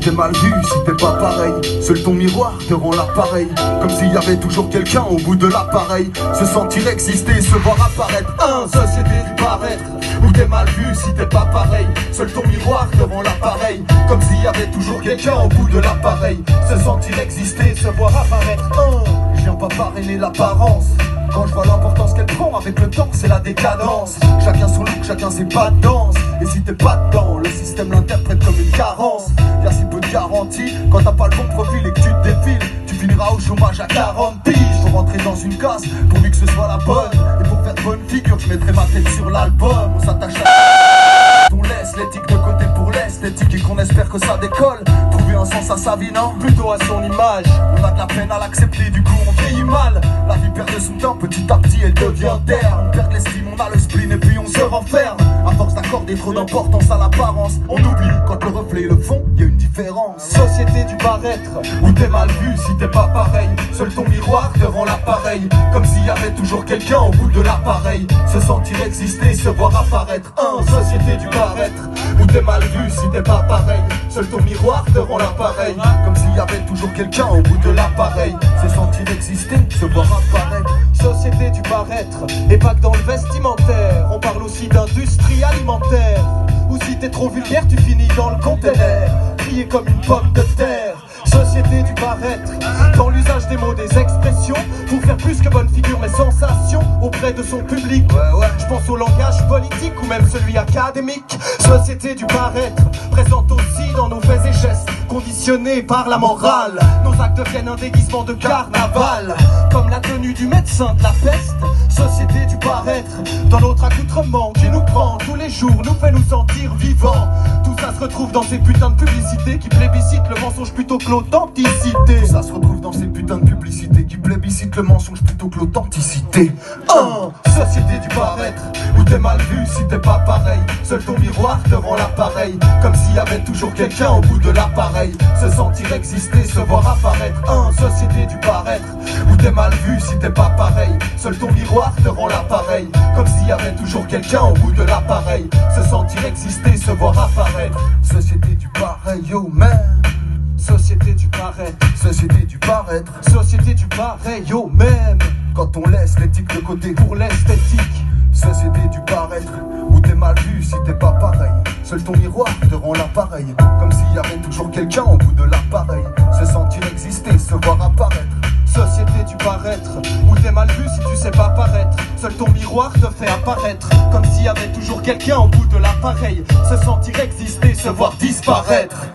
t'es mal vu si t'es pas pareil. Seul ton miroir te rend l'appareil. Comme s'il y avait toujours quelqu'un au bout de l'appareil. Se sentir exister, se voir apparaître. Société du paraître, où t'es mal vu si t'es pas pareil. Seul ton miroir te rend l'appareil. Comme s'il y avait toujours quelqu'un au bout de l'appareil. Se sentir exister, se voir apparaître. Je viens pas parrainer l'apparence. Quand je vois l'importance qu'elle prend avec le temps, c'est la décadence. Chacun son look, chacun ses pas de danse. Et si t'es pas dedans, le système l'interprète comme une carence. Y'a si peu de garantie, quand t'as pas le bon profil et que tu te défiles, tu finiras au chômage à 40 piges. Faut rentrer dans une case, pourvu que ce soit la bonne. Et pour faire bonne figure, je mettrai ma tête sur l'album. On s'attache à... On laisse l'éthique de côté pour l'esthétique et qu'on espère que ça décolle. Trouver un sens à sa vie, non, plutôt à son image. On a de la peine à l'accepter, du coup on vieillit mal. La vie perd de son temps, petit à petit elle devient terre. On perd l'estime, on a le spleen et puis on se renferme. À force d'accorder trop d'importance à l'apparence, on oublie quand le reflet et le fond, y a une différence. Société du paraître, où t'es mal vu si t'es pas pareil. Seul ton miroir te rend l'appareil. Comme s'il y avait toujours quelqu'un au bout de l'appareil. Se sentir exister, se voir apparaître. Société du paraître, où t'es mal vu si t'es pas pareil. Seul ton miroir te rend l'appareil. Comme s'il y avait toujours quelqu'un au bout de l'appareil. Se sentir exister, se voir apparaître. Société du paraître, et pas que dans le vestimentaire. On parle aussi d'industrie alimentaire. Ou si t'es trop vulgaire, tu finis dans le conteneur, plié comme une pomme de terre. Société du paraître, dans l'usage des mots, des expressions, pour faire plus que bonne figure mais sensations auprès de son public. Je pense au langage politique ou même celui académique. Société du paraître, présente aussi dans nos faits et gestes, conditionnés par la morale. Nos actes deviennent un déguisement de carnaval, comme la tenue du médecin de la peste. Société du paraître, dans notre accoutrement qui nous prend tous les jours, nous fait nous sentir vivants. Tout ça se retrouve dans ces putains de publicités qui plébiscitent le mensonge plutôt que l'authenticité. Tout ça se retrouve dans ces putains de publicités qui plébiscitent le mensonge plutôt que l'authenticité. Société du paraître, où t'es mal vu si t'es pas pareil. Seul ton miroir te rend l'appareil. Comme s'il y avait toujours quelqu'un au bout de l'appareil. Se sentir exister, se voir apparaître. Société du paraître, où t'es mal vu si t'es pas pareil. Seul ton miroir te rend l'appareil. Comme s'il y avait toujours quelqu'un au bout de l'appareil. Se sentir exister, se voir apparaître. Société du pareil, yo man. Société du paraître, Société du paraître. société du pareil au même. Quand on laisse l'éthique de côté Pour l'esthétique, société du paraître, où t'es mal vu si t'es pas pareil. Seul ton miroir te rend l'appareil. Comme s'il y avait toujours quelqu'un au bout de l'appareil. Se sentir exister, se voir apparaître. société du paraître, où t'es mal vu si tu sais pas paraître. Seul ton miroir te fait apparaître, comme s'il y avait toujours quelqu'un au bout de l'appareil. Se sentir exister, se voir disparaître.